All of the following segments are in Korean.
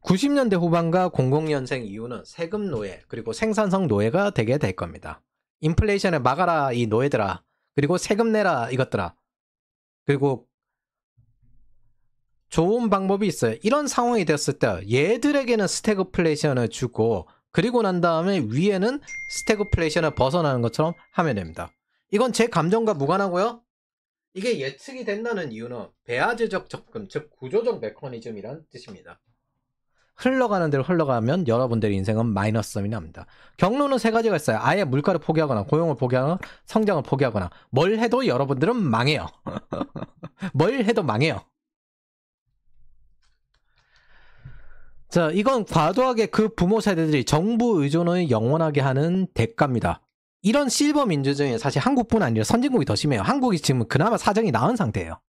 90년대 후반과 00년생 이후는 세금 노예 그리고 생산성 노예가 되게 될 겁니다. 인플레이션을 막아라 이 노예들아. 그리고 세금 내라 이것들아. 그리고 좋은 방법이 있어요. 이런 상황이 됐을 때 얘들에게는 스태그플레이션을 주고 그리고 난 다음에 위에는 스태그플레이션을 벗어나는 것처럼 하면 됩니다. 이건 제 감정과 무관하고요. 이게 예측이 된다는 이유는 배아제적 접근, 즉 구조적 메커니즘이란 뜻입니다. 흘러가는 대로 흘러가면 여러분들의 인생은 마이너스점이 납니다. 경로는 세 가지가 있어요. 아예 물가를 포기하거나 고용을 포기하거나 성장을 포기하거나 뭘 해도 여러분들은 망해요. 뭘 해도 망해요. 자, 이건 과도하게 그 부모 세대들이 정부 의존을 영원하게 하는 대가입니다. 이런 실버 민주주의는 사실 한국뿐 아니라 선진국이 더 심해요. 한국이 지금 그나마 사정이 나은 상태예요.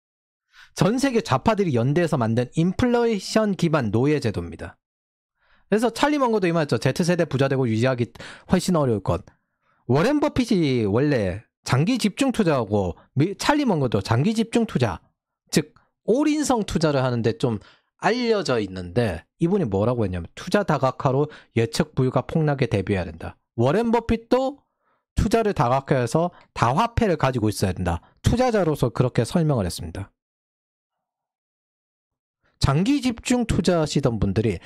전 세계 좌파들이 연대해서 만든 인플레이션 기반 노예 제도입니다. 그래서 찰리 먼거도 이 말했죠. Z세대 부자되고 유지하기 훨씬 어려울 것. 워렌 버핏이 원래 장기 집중 투자하고 찰리 먼거도 장기 집중 투자, 즉 올인성 투자를 하는데 좀 알려져 있는데 이분이 뭐라고 했냐면 투자 다각화로 예측 불가 폭락에 대비해야 된다. 워렌 버핏도 투자를 다각화해서 다화폐를 가지고 있어야 된다. 투자자로서 그렇게 설명을 했습니다. 장기 집중 투자하시던 분들이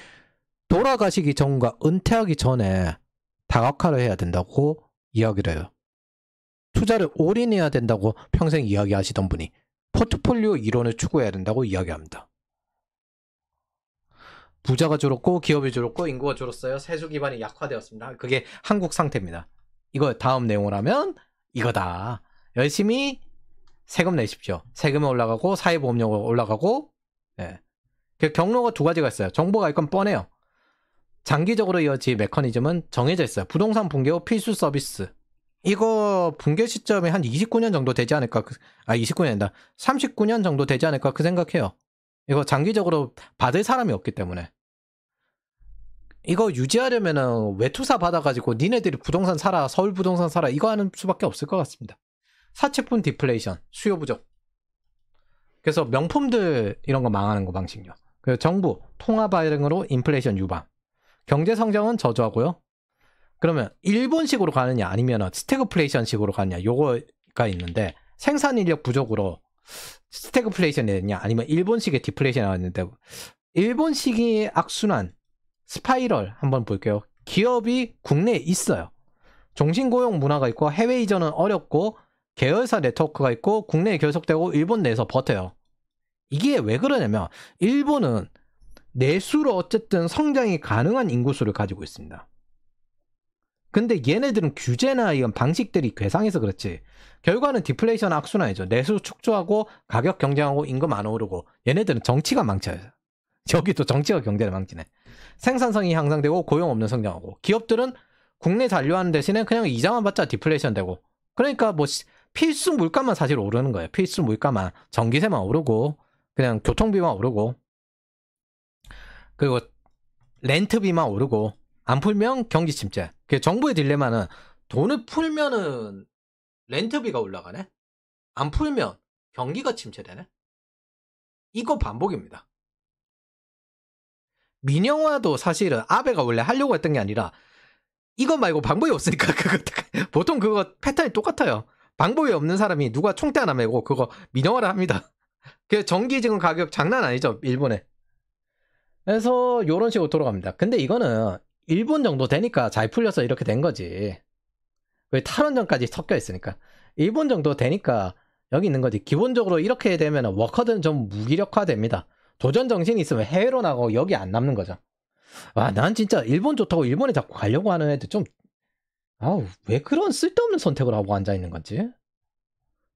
돌아가시기 전과 은퇴하기 전에 다각화를 해야 된다고 이야기를 해요. 투자를 올인해야 된다고 평생 이야기하시던 분이 포트폴리오 이론을 추구해야 된다고 이야기합니다. 부자가 줄었고 기업이 줄었고 인구가 줄었어요. 세수 기반이 약화되었습니다. 그게 한국 상태입니다. 이거 다음 내용을 하면 이거다. 열심히 세금 내십시오. 세금이 올라가고 사회보험료가 올라가고. 네. 그 경로가 두 가지가 있어요. 정보가 이건 뻔해요. 장기적으로 이어질 메커니즘은 정해져 있어요. 부동산 붕괴 후 필수 서비스. 이거 붕괴 시점이 한 29년 정도 되지 않을까. 29년이다. 39년 정도 되지 않을까 그 생각해요. 이거 장기적으로 받을 사람이 없기 때문에. 이거 유지하려면은 외투사 받아가지고 니네들이 부동산 사라, 서울 부동산 사라 이거 하는 수밖에 없을 것 같습니다. 사채품 디플레이션, 수요 부족. 그래서 명품들 이런 거 망하는 거 방식요. 그리고 정부 통화 발행으로 인플레이션 유발. 경제 성장은 저조하고요. 그러면 일본식으로 가느냐 아니면 스태그플레이션식으로 가느냐 요거가 있는데 생산 인력 부족으로 스태그플레이션이 되느냐 아니면 일본식의 디플레이션이 나왔는데 일본식의 악순환 스파이럴 한번 볼게요. 기업이 국내에 있어요. 종신고용 문화가 있고 해외 이전은 어렵고 계열사 네트워크가 있고 국내에 결속되고 일본 내에서 버텨요. 이게 왜 그러냐면 일본은 내수로 어쨌든 성장이 가능한 인구수를 가지고 있습니다. 근데 얘네들은 규제나 이런 방식들이 괴상해서 그렇지 결과는 디플레이션 악순환이죠. 내수 축소하고 가격 경쟁하고 임금 안 오르고 얘네들은 정치가 망쳐요. 여기도 정치가 경제를 망치네. 생산성이 향상되고 고용 없는 성장하고 기업들은 국내 잔류하는 대신에 그냥 이자만 받자 디플레이션 되고 그러니까 뭐 필수 물가만 사실 오르는 거예요. 필수 물가만 전기세만 오르고 그냥 교통비만 오르고 그리고 렌트비만 오르고 안 풀면 경기 침체. 정부의 딜레마는 돈을 풀면은 렌트비가 올라가네. 안 풀면 경기가 침체되네. 이거 반복입니다. 민영화도 사실은 아베가 원래 하려고 했던 게 아니라 이거 말고 방법이 없으니까 보통 그거 패턴이 똑같아요. 방법이 없는 사람이 누가 총대 하나 메고 그거 민영화를 합니다. 전기 지금 가격 장난 아니죠 일본에. 그래서 이런 식으로 돌아갑니다. 근데 이거는 일본 정도 되니까 잘 풀려서 이렇게 된 거지. 왜 탈원전까지 섞여 있으니까. 일본 정도 되니까 여기 있는 거지. 기본적으로 이렇게 되면 워커들은 좀 무기력화됩니다. 도전 정신이 있으면 해외로 나가고 여기 안 남는 거죠. 와, 난 진짜 일본 좋다고 일본에 자꾸 가려고 하는 애들 좀 왜 그런 쓸데없는 선택을 하고 앉아있는 건지.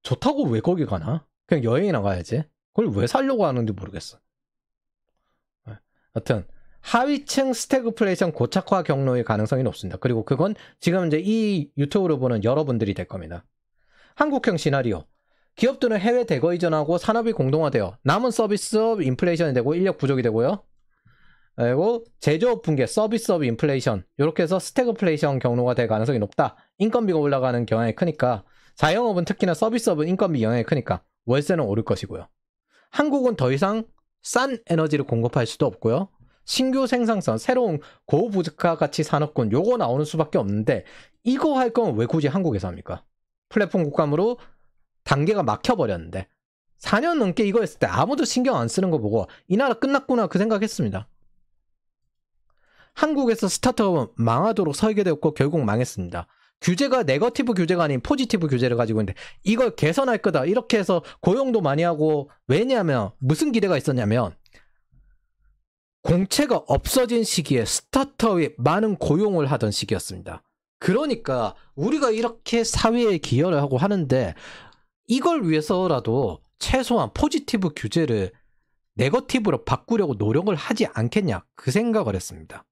좋다고 왜 거기 가나? 그냥 여행이나 가야지. 그걸 왜 살려고 하는지 모르겠어. 하여튼 하위층 스태그플레이션 고착화 경로의 가능성이 높습니다. 그리고 그건 지금 이제 이 유튜브로 보는 여러분들이 될 겁니다. 한국형 시나리오. 기업들은 해외 대거 이전하고 산업이 공동화되어 남은 서비스업 인플레이션이 되고 인력 부족이 되고요. 그리고 제조업 붕괴, 서비스업 인플레이션 이렇게 해서 스태그플레이션 경로가 될 가능성이 높다. 인건비가 올라가는 경향이 크니까 자영업은 특히나 서비스업은 인건비 영향이 크니까 월세는 오를 것이고요. 한국은 더 이상 싼 에너지를 공급할 수도 없고요. 신규 생산성, 새로운 고부가 가치 산업군 요거 나오는 수밖에 없는데 이거 할 거면 왜 굳이 한국에서 합니까? 플랫폼 국감으로 단계가 막혀버렸는데 4년 넘게 이거 했을 때 아무도 신경 안 쓰는 거 보고 이 나라 끝났구나 그 생각했습니다. 한국에서 스타트업은 망하도록 설계되었고 결국 망했습니다. 규제가 네거티브 규제가 아닌 포지티브 규제를 가지고 있는데 이걸 개선할 거다 이렇게 해서 고용도 많이 하고 왜냐하면 무슨 기대가 있었냐면 공채가 없어진 시기에 스타트업이 많은 고용을 하던 시기였습니다. 그러니까 우리가 이렇게 사회에 기여를 하고 하는데 이걸 위해서라도 최소한 포지티브 규제를 네거티브로 바꾸려고 노력을 하지 않겠냐 그 생각을 했습니다.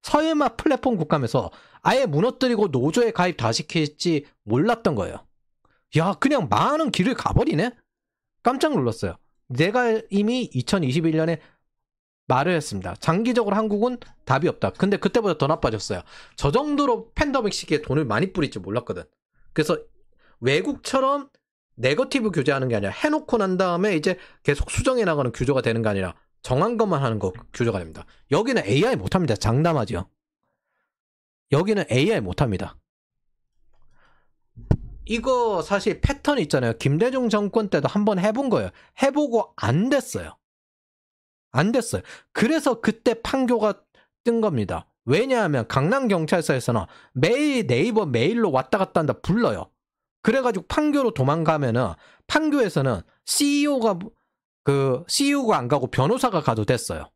서해마 플랫폼 국감에서 아예 무너뜨리고 노조에 가입 다 시킬지 몰랐던 거예요. 야 그냥 많은 길을 가버리네? 깜짝 놀랐어요. 내가 이미 2021년에 말을 했습니다. 장기적으로 한국은 답이 없다. 근데 그때보다 더 나빠졌어요. 저 정도로 팬데믹 시기에 돈을 많이 뿌릴 줄 몰랐거든. 그래서 외국처럼 네거티브 규제하는 게 아니라 해놓고 난 다음에 이제 계속 수정해 나가는 규제가 되는 게 아니라 정한 것만 하는 거 규제가 됩니다. 여기는 AI 못합니다. 장담하죠. 여기는 AI 못합니다. 이거 사실 패턴 있잖아요. 김대중 정권 때도 한번 해본 거예요. 해보고 안 됐어요. 안 됐어요. 그래서 그때 판교가 뜬 겁니다. 왜냐하면 강남경찰서에서는 매일 네이버 메일로 왔다 갔다 한다 불러요. 그래가지고 판교로 도망가면은 판교에서는 CEO가 안 가고 변호사가 가도 됐어요.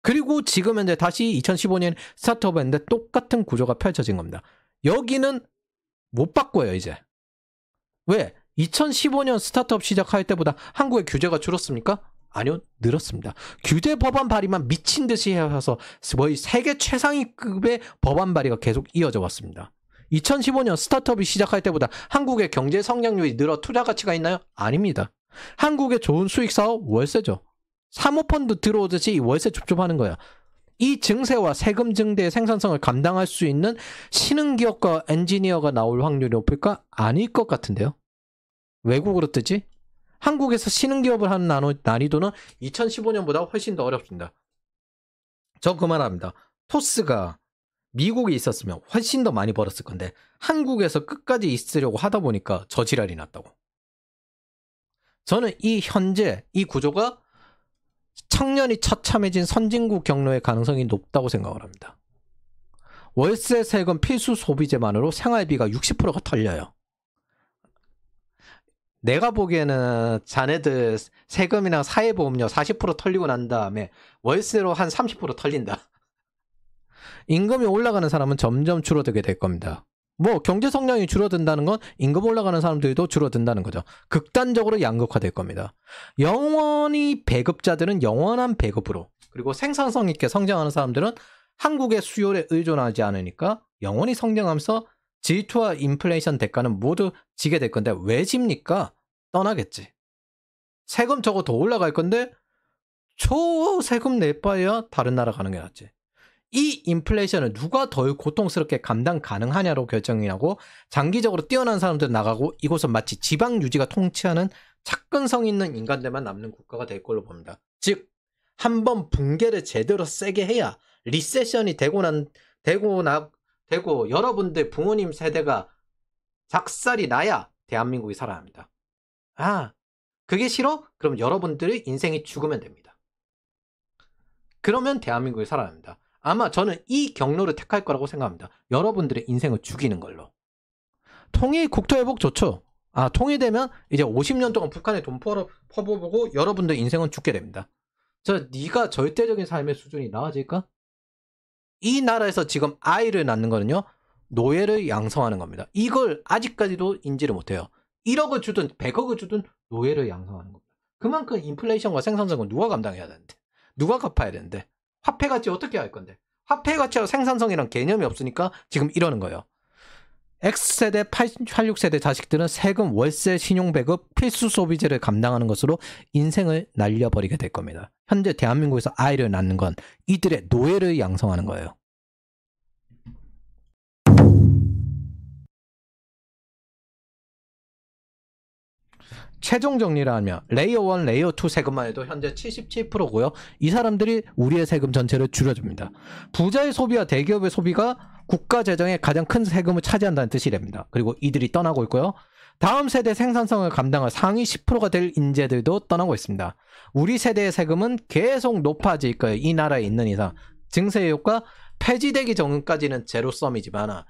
그리고 지금 현재 다시 2015년 스타트업 했는데 똑같은 구조가 펼쳐진 겁니다. 여기는 못 바꿔요 이제. 왜? 2015년 스타트업 시작할 때보다 한국의 규제가 줄었습니까? 아니요, 늘었습니다. 규제 법안 발의만 미친 듯이 해서 거의 세계 최상위급의 법안 발의가 계속 이어져 왔습니다. 2015년 스타트업이 시작할 때보다 한국의 경제 성장률이 늘어 투자 가치가 있나요? 아닙니다. 한국의 좋은 수익 사업 월세죠. 사모펀드 들어오듯이 월세 줍줍하는 거야. 이 증세와 세금 증대의 생산성을 감당할 수 있는 신흥기업과 엔지니어가 나올 확률이 높을까? 아닐 것 같은데요. 외국으로 뜨지? 한국에서 신흥기업을 하는 난이도는 2015년보다 훨씬 더 어렵습니다. 저 그 말합니다. 토스가 미국에 있었으면 훨씬 더 많이 벌었을 건데 한국에서 끝까지 있으려고 하다 보니까 저 지랄이 났다고. 저는 이 현재 이 구조가 청년이 처참해진 선진국 경로의 가능성이 높다고 생각을 합니다. 월세 세금 필수 소비재만으로 생활비가 60%가 털려요. 내가 보기에는 자네들 세금이나 사회보험료 40% 털리고 난 다음에 월세로 한 30% 털린다. 임금이 올라가는 사람은 점점 줄어들게 될 겁니다. 뭐 경제 성장이 줄어든다는 건 임금 올라가는 사람들도 줄어든다는 거죠. 극단적으로 양극화될 겁니다. 영원히 배급자들은 영원한 배급으로, 그리고 생산성 있게 성장하는 사람들은 한국의 수요에 의존하지 않으니까 영원히 성장하면서 질투와 인플레이션 대가는 모두 지게 될 건데 왜 집니까? 떠나겠지. 세금 저거 더 올라갈 건데 저 세금 낼 바에야 다른 나라 가는 게 낫지. 이 인플레이션을 누가 덜 고통스럽게 감당 가능하냐로 결정이 나고 장기적으로 뛰어난 사람들 나가고 이곳은 마치 지방 유지가 통치하는 착근성 있는 인간들만 남는 국가가 될 걸로 봅니다. 즉 한번 붕괴를 제대로 세게 해야 리세션이 되고 여러분들 부모님 세대가 작살이 나야 대한민국이 살아납니다. 아, 그게 싫어? 그럼 여러분들의 인생이 죽으면 됩니다. 그러면 대한민국이 살아납니다. 아마 저는 이 경로를 택할 거라고 생각합니다. 여러분들의 인생을 죽이는 걸로. 통일 국토회복 좋죠. 통일되면 이제 50년 동안 북한에 돈 퍼부어보고 여러분들 인생은 죽게 됩니다. 네가 절대적인 삶의 수준이 나아질까? 이 나라에서 지금 아이를 낳는 거는요, 노예를 양성하는 겁니다. 이걸 아직까지도 인지를 못해요. 1억을 주든 100억을 주든 노예를 양성하는 겁니다. 그만큼 인플레이션과 생산성을 누가 감당해야 되는데, 누가 갚아야 되는데, 화폐 가치 어떻게 할 건데, 화폐 가치와 생산성이란 개념이 없으니까 지금 이러는 거예요. X세대, 86세대 자식들은 세금, 월세, 신용배급, 필수 소비재를 감당하는 것으로 인생을 날려버리게 될 겁니다. 현재 대한민국에서 아이를 낳는 건 이들의 노예를 양성하는 거예요. 최종 정리를 하면 레이어 1, 레이어 2 세금만 해도 현재 77%고요. 이 사람들이 우리의 세금 전체를 줄여줍니다. 부자의 소비와 대기업의 소비가 국가 재정의 가장 큰 세금을 차지한다는 뜻이랍니다. 그리고 이들이 떠나고 있고요. 다음 세대 생산성을 감당할 상위 10%가 될 인재들도 떠나고 있습니다. 우리 세대의 세금은 계속 높아질 거예요. 이 나라에 있는 이상. 증세 효과 폐지되기 전까지는 제로섬이지만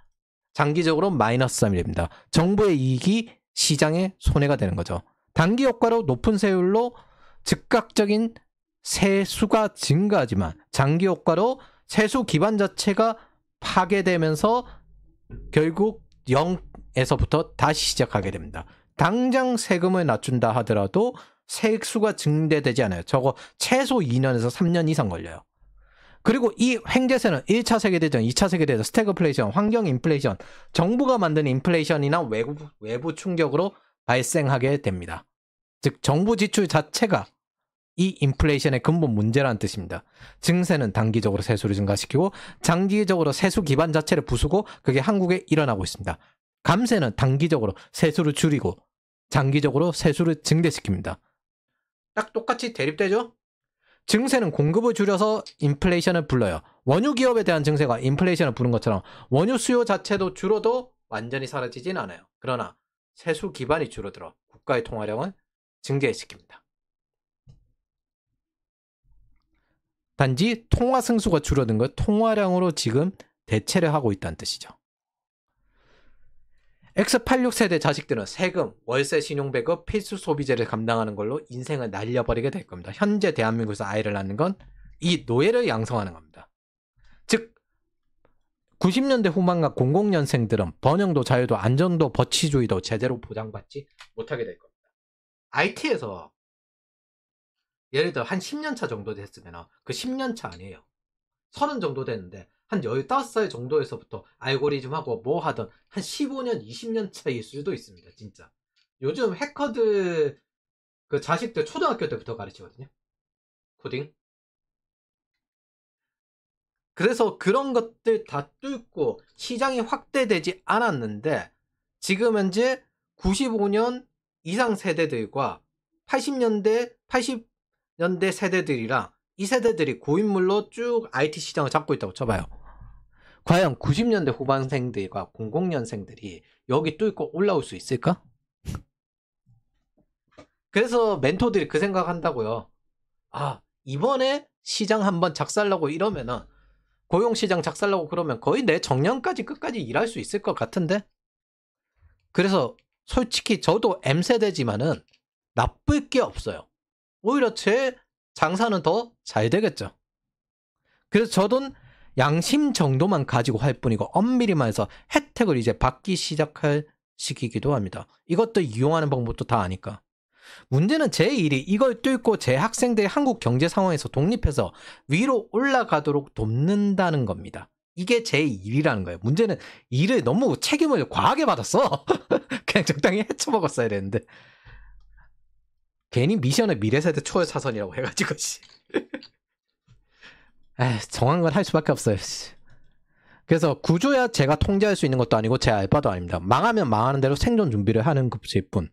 장기적으로 마이너스 3입니다. 정부의 이익이 시장에 손해가 되는 거죠. 단기 효과로 높은 세율로 즉각적인 세수가 증가하지만 장기 효과로 세수 기반 자체가 파괴되면서 결국 0에서부터 다시 시작하게 됩니다. 당장 세금을 낮춘다 하더라도 세수가 증대되지 않아요. 저거 최소 2년에서 3년 이상 걸려요. 그리고 이 횡재세는 1차 세계대전, 2차 세계대전, 스태그플레이션, 환경 인플레이션, 정부가 만든 인플레이션이나 외부 충격으로 발생하게 됩니다. 즉 정부 지출 자체가 이 인플레이션의 근본 문제라는 뜻입니다. 증세는 단기적으로 세수를 증가시키고 장기적으로 세수 기반 자체를 부수고 그게 한국에 일어나고 있습니다. 감세는 단기적으로 세수를 줄이고 장기적으로 세수를 증대시킵니다. 딱 똑같이 대립되죠? 증세는 공급을 줄여서 인플레이션을 불러요. 원유 기업에 대한 증세가 인플레이션을 부른 것처럼 원유 수요 자체도 줄어도 완전히 사라지진 않아요. 그러나 세수 기반이 줄어들어 국가의 통화량을 증대시킵니다. 단지 통화 승수가 줄어든 걸 통화량으로 지금 대체를 하고 있다는 뜻이죠. X86세대 자식들은 세금, 월세, 신용배급, 필수 소비재를 감당하는 걸로 인생을 날려버리게 될 겁니다. 현재 대한민국에서 아이를 낳는 건 이 노예를 양성하는 겁니다. 즉 90년대 후반과 00년생들은 번영도 자유도 안전도 법치주의도 제대로 보장받지 못하게 될 겁니다. IT에서 예를 들어 한 10년차 정도 됐으면 그 10년차 아니에요. 30 정도 됐는데 한 15살 정도에서부터 알고리즘하고 뭐 하던 한 15년, 20년 차일 수도 있습니다. 진짜. 요즘 해커들 그 자식들 초등학교 때부터 가르치거든요. 코딩. 그래서 그런 것들 다 뚫고 시장이 확대되지 않았는데 지금 현재 95년 이상 세대들과 80년대 세대들이랑 이 세대들이 고인물로 쭉 IT 시장을 잡고 있다고 쳐봐요. 과연 90년대 후반생들과 00년생들이 여기 뚫고 올라올 수 있을까? 그래서 멘토들이 그 생각한다고요. 아, 이번에 시장 한번 작살나고 이러면은 고용시장 작살나고 그러면 거의 내 정년까지 끝까지 일할 수 있을 것 같은데? 그래서 솔직히 저도 M세대지만은 나쁠 게 없어요. 오히려 제 장사는 더 잘 되겠죠. 그래서 저도 양심 정도만 가지고 할 뿐이고 엄밀히 말해서 혜택을 이제 받기 시작할 시기이기도 합니다. 이것도 이용하는 방법도 다 아니까. 문제는 제 일이 이걸 뚫고 제 학생들이 한국 경제 상황에서 독립해서 위로 올라가도록 돕는다는 겁니다. 이게 제 일이라는 거예요. 문제는 일을 너무 책임을 과하게 받았어. 그냥 적당히 헤쳐먹었어야 되는데. 괜히 미션을 미래세대 초월차선이라고 해가지고 정한 건 할 수밖에 없어요. 그래서 구조야 제가 통제할 수 있는 것도 아니고 제 알바도 아닙니다. 망하면 망하는 대로 생존 준비를 하는 것일 뿐.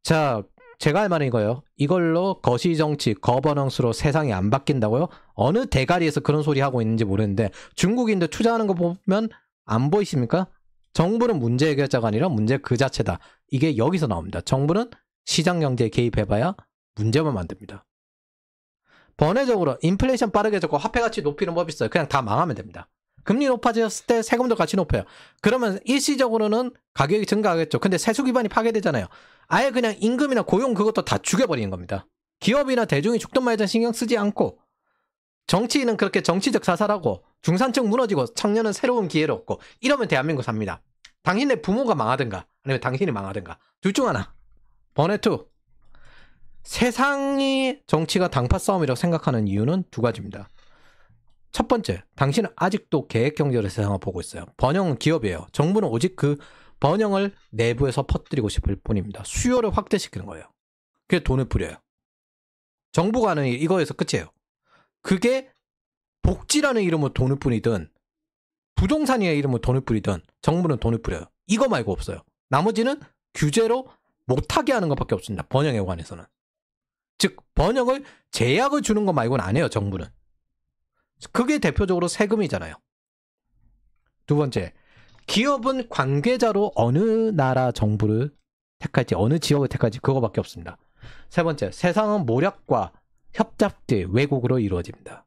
자, 제가 할 말은 이거예요. 이걸로 거시정치, 거버넌스로 세상이 안 바뀐다고요? 어느 대가리에서 그런 소리 하고 있는지 모르는데 중국인들 투자하는 거 보면 안 보이십니까? 정부는 문제 해결자가 아니라 문제 그 자체다. 이게 여기서 나옵니다. 정부는 시장 경제에 개입해봐야 문제만 만듭니다. 번외적으로 인플레이션 빠르게 잡고 화폐 가치 높이는 법이 있어요. 그냥 다 망하면 됩니다. 금리 높아졌을 때 세금도 같이 높여요. 그러면 일시적으로는 가격이 증가하겠죠. 근데 세수 기반이 파괴되잖아요. 아예 그냥 임금이나 고용 그것도 다 죽여버리는 겁니다. 기업이나 대중이 죽든 말든 신경 쓰지 않고 정치인은 그렇게 정치적 자살하고 중산층 무너지고 청년은 새로운 기회를 얻고 이러면 대한민국 삽니다. 당신의 부모가 망하든가 아니면 당신이 망하든가 둘 중 하나. 번외 2. 세상이 정치가 당파 싸움이라고 생각하는 이유는 두 가지입니다. 첫 번째, 당신은 아직도 계획경제로 세상을 보고 있어요. 번영은 기업이에요. 정부는 오직 그 번영을 내부에서 퍼뜨리고 싶을 뿐입니다. 수요를 확대시키는 거예요. 그게 돈을 뿌려요. 정부가 하는 일 이거에서 끝이에요. 그게 복지라는 이름으로 돈을 뿌리든 부동산이라는 이름으로 돈을 뿌리든 정부는 돈을 뿌려요. 이거 말고 없어요. 나머지는 규제로 못하게 하는 것밖에 없습니다. 번영에 관해서는. 즉 번영을 제약을 주는 것 말고는 안 해요. 정부는. 그게 대표적으로 세금이잖아요. 두 번째, 기업은 관계자로 어느 나라 정부를 택할지, 어느 지역을 택할지 그거밖에 없습니다. 세 번째, 세상은 모략과 협잡지 왜곡으로 이루어집니다.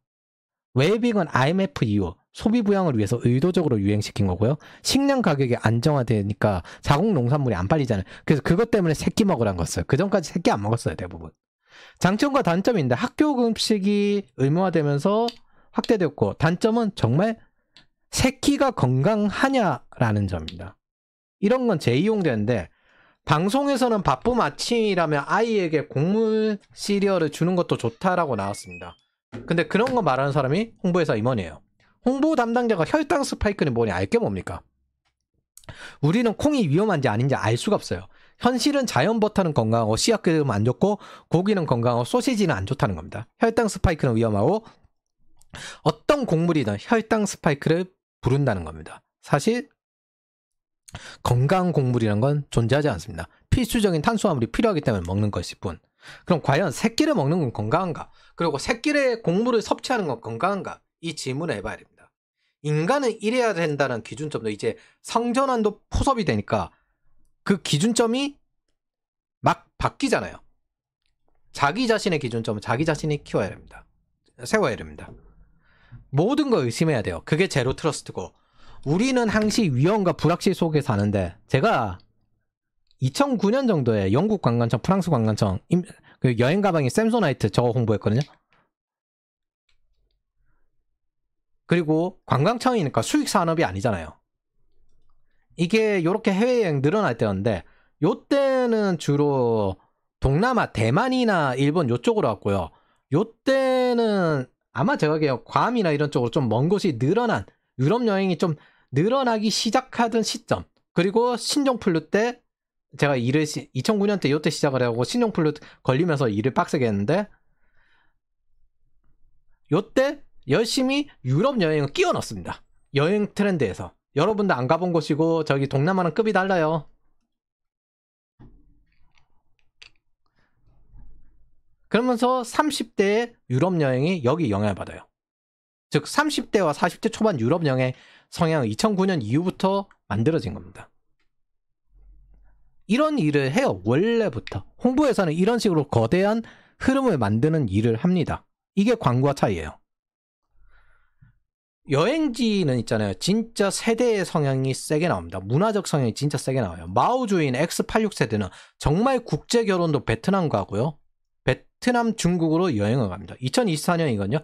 웰빙은 IMF 이후 소비 부양을 위해서 의도적으로 유행시킨 거고요. 식량 가격이 안정화되니까 자국 농산물이 안 팔리잖아요. 그래서 그것 때문에 새끼 먹으라는 거였어요. 그 전까지 새끼 안 먹었어요, 대부분. 장점과 단점이 있는데 학교 급식이 의무화되면서 확대되었고, 단점은 정말 새끼가 건강하냐라는 점입니다. 이런 건 재이용되는데, 방송에서는 바쁜 아침이라면 아이에게 곡물 시리얼을 주는 것도 좋다라고 나왔습니다. 근데 그런 거 말하는 사람이 홍보회사 임원이에요. 홍보 담당자가 혈당 스파이크는 뭐냐, 알게 뭡니까? 우리는 콩이 위험한지 아닌지 알 수가 없어요. 현실은 자연 버터는 건강하고 씨앗기름은 안 좋고 고기는 건강하고 소시지는 안 좋다는 겁니다. 혈당 스파이크는 위험하고 어떤 곡물이든 혈당 스파이크를 부른다는 겁니다. 사실 건강한 곡물이란 건 존재하지 않습니다. 필수적인 탄수화물이 필요하기 때문에 먹는 것일 뿐. 그럼 과연 새끼를 먹는 건 건강한가? 그리고 새끼의 곡물을 섭취하는 건 건강한가? 이 질문을 해봐야 됩니다. 인간은 이래야 된다는 기준점도 이제 성전환도 포섭이 되니까 그 기준점이 막 바뀌잖아요. 자기 자신의 기준점은 자기 자신이 키워야 됩니다. 세워야 됩니다. 모든 걸 의심해야 돼요. 그게 제로 트러스트고, 우리는 항시 위험과 불확실 속에 사는데, 제가 2009년 정도에 영국 관광청, 프랑스 관광청 그 여행 가방이 샘소나이트 저거 홍보했거든요. 그리고 관광청이니까 수익 산업이 아니잖아요. 이게 이렇게 해외여행 늘어날 때였는데, 요때는 주로 동남아, 대만이나 일본 요쪽으로 왔고요. 요때는 아마 제가 기억에 괌이나 이런 쪽으로 좀 먼 곳이 늘어난, 유럽 여행이 좀 늘어나기 시작하던 시점. 그리고 신종플루 때 제가 일을 2009년 때 요때 시작을 하고 신종플루 걸리면서 일을 빡세게 했는데, 요때 열심히 유럽 여행을 끼워 넣습니다. 여행 트렌드에서. 여러분들 안 가본 곳이고 저기 동남아는 급이 달라요. 그러면서 30대의 유럽 여행이 여기 영향을 받아요. 즉 30대와 40대 초반 유럽 여행 성향은 2009년 이후부터 만들어진 겁니다. 이런 일을 해요. 원래부터. 홍보회사는 이런 식으로 거대한 흐름을 만드는 일을 합니다. 이게 광고와 차이예요. 여행지는 있잖아요. 진짜 세대의 성향이 세게 나옵니다. 문화적 성향이 진짜 세게 나와요. 마오주인 X86 세대는 정말 국제 결혼도 베트남 가고요. 베트남, 중국으로 여행을 갑니다. 2024년이거든요.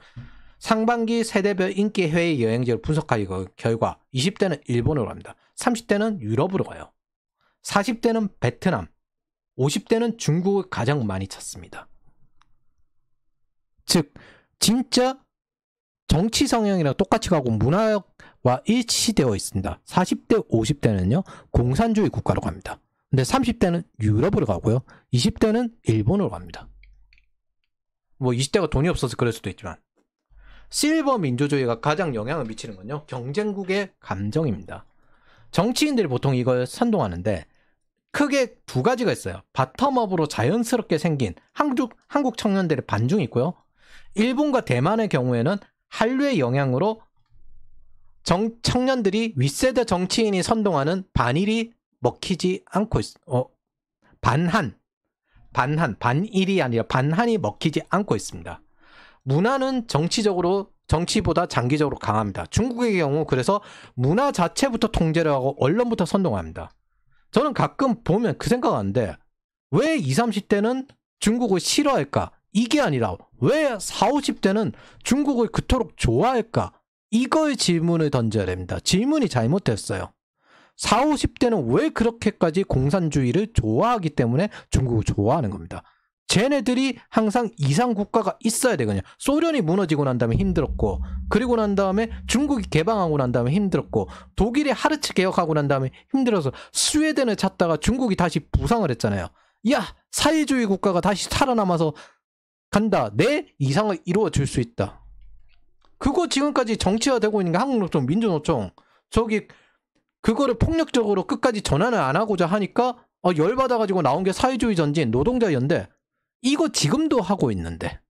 상반기 세대별 인기 해외 여행지를 분석한 결과 20대는 일본으로 갑니다. 30대는 유럽으로 가요. 40대는 베트남, 50대는 중국을 가장 많이 찾습니다. 즉 진짜 정치 성향이랑 똑같이 가고 문화와 일치되어 있습니다. 40대, 50대는요 공산주의 국가로 갑니다. 근데 30대는 유럽으로 가고요. 20대는 일본으로 갑니다. 뭐 20대가 돈이 없어서 그럴 수도 있지만, 실버 민주주의가 가장 영향을 미치는 건요 경쟁국의 감정입니다. 정치인들이 보통 이걸 선동하는데 크게 두 가지가 있어요. 바텀업으로 자연스럽게 생긴 한국 청년들의 반중이 있고요. 일본과 대만의 경우에는 한류의 영향으로 청년들이 윗세대 정치인이 선동하는 반일이 먹히지 않고 반일이 아니라 반한이 먹히지 않고 있습니다. 문화는 정치보다 장기적으로 강합니다. 중국의 경우 그래서 문화 자체부터 통제를 하고 언론부터 선동합니다. 저는 가끔 보면 그 생각하는데 왜 20, 30대는 중국을 싫어할까? 이게 아니라 왜 40, 50대는 중국을 그토록 좋아할까? 이걸 질문을 던져야 됩니다. 질문이 잘못됐어요. 40, 50대는 왜 그렇게까지 공산주의를 좋아하기 때문에 중국을 좋아하는 겁니다. 쟤네들이 항상 이상 국가가 있어야 되거든요. 소련이 무너지고 난 다음에 힘들었고, 그리고 난 다음에 중국이 개방하고 난 다음에 힘들었고, 독일이 하르츠 개혁하고 난 다음에 힘들어서 스웨덴을 찾다가 중국이 다시 부상을 했잖아요. 야, 사회주의 국가가 다시 살아남아서 간다. 내 이상을 이루어 줄 수 있다. 그거 지금까지 정치화되고 있는 게 한국노총, 민주노총. 저기 그거를 폭력적으로 끝까지 전환을 안 하고자 하니까 열받아가지고 나온 게 사회주의 전진, 노동자 연대. 이거 지금도 하고 있는데.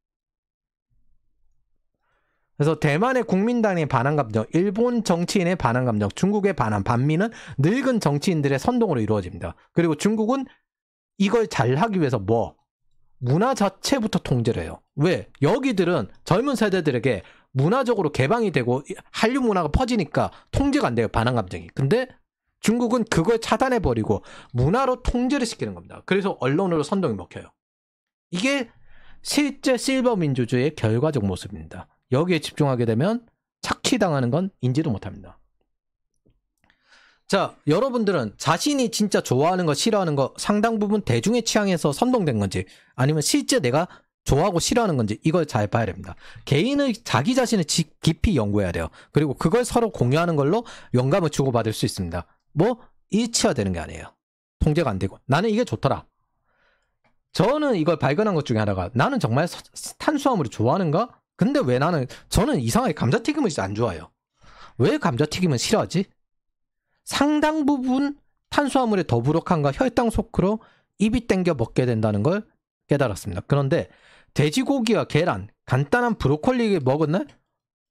그래서 대만의 국민당의 반한 감정, 일본 정치인의 반한 감정, 중국의 반민은 늙은 정치인들의 선동으로 이루어집니다. 그리고 중국은 이걸 잘하기 위해서 문화 자체부터 통제를 해요. 왜? 여기들은 젊은 세대들에게 문화적으로 개방이 되고 한류 문화가 퍼지니까 통제가 안 돼요. 반한 감정이. 근데 중국은 그걸 차단해버리고 문화로 통제를 시키는 겁니다. 그래서 언론으로 선동이 먹혀요. 이게 실제 실버 민주주의의 결과적 모습입니다. 여기에 집중하게 되면 착취당하는 건 인지도 못합니다. 자, 여러분들은 자신이 진짜 좋아하는 거 싫어하는 거 상당 부분 대중의 취향에서 선동된 건지 아니면 실제 내가 좋아하고 싫어하는 건지 이걸 잘 봐야 됩니다. 개인의 자기 자신을 깊이 연구해야 돼요. 그리고 그걸 서로 공유하는 걸로 영감을 주고받을 수 있습니다. 일치화되는 게 아니에요. 통제가 안 되고 나는 이게 좋더라. 저는 이걸 발견한 것 중에 하나가 나는 정말 탄수화물을 좋아하는가? 근데 왜 저는 이상하게 감자튀김을 안 좋아해요. 왜 감자튀김은 싫어하지? 상당 부분 탄수화물의 더부룩함과 혈당 소크로 입이 땡겨 먹게 된다는 걸 깨달았습니다. 그런데 돼지고기와 계란, 간단한 브로콜리를 먹은 날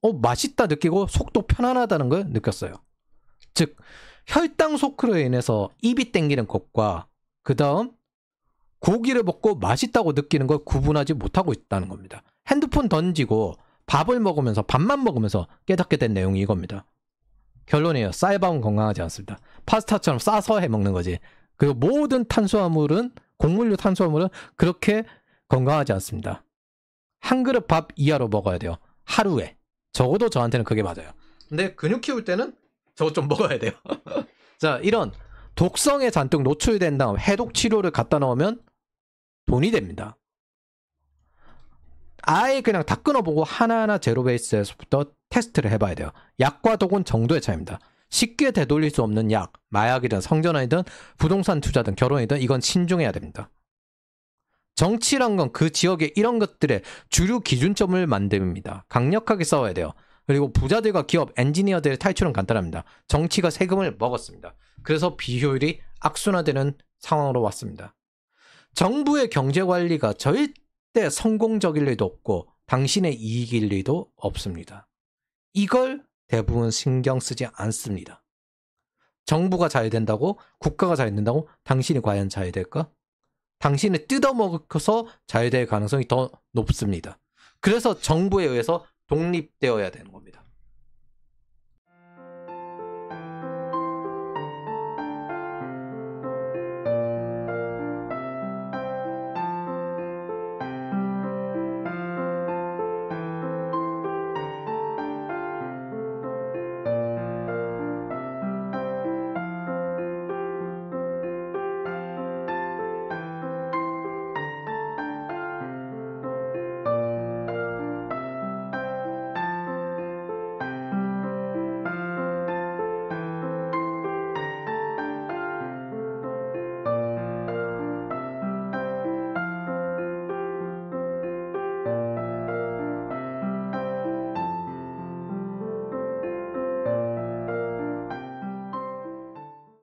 맛있다 느끼고 속도 편안하다는 걸 느꼈어요. 즉 혈당 소크로 인해서 입이 땡기는 것과 그 다음 고기를 먹고 맛있다고 느끼는 걸 구분하지 못하고 있다는 겁니다. 핸드폰 던지고 밥만 먹으면서 깨닫게 된 내용이 이겁니다. 결론이에요. 쌀밥은 건강하지 않습니다. 파스타처럼 싸서 해 먹는 거지. 그리고 모든 곡물류 탄수화물은 그렇게 건강하지 않습니다. 한 그릇 밥 이하로 먹어야 돼요. 하루에. 적어도 저한테는 그게 맞아요. 근데 근육 키울 때는 저거 좀 먹어야 돼요. 자, 이런 독성에 잔뜩 노출된 다음 해독 치료를 갖다 넣으면 돈이 됩니다. 아예 그냥 다 끊어보고 하나하나 제로 베이스에서부터 테스트를 해봐야 돼요. 약과 독은 정도의 차이입니다. 쉽게 되돌릴 수 없는 약, 마약이든 성전환이든 부동산 투자든 결혼이든 이건 신중해야 됩니다. 정치란 건 그 지역의 이런 것들의 주류 기준점을 만듭니다. 강력하게 싸워야 돼요. 그리고 부자들과 기업, 엔지니어들의 탈출은 간단합니다. 정치가 세금을 먹었습니다. 그래서 비효율이 악순환되는 상황으로 왔습니다. 정부의 경제관리가 절대 성공적일 리도 없고 당신의 이익일 리도 없습니다. 이걸 대부분 신경 쓰지 않습니다. 정부가 잘 된다고, 국가가 잘 된다고 당신이 과연 잘 될까? 당신을 뜯어먹어서 잘 될 가능성이 더 높습니다. 그래서 정부에 의해서 독립되어야 되는 겁니다.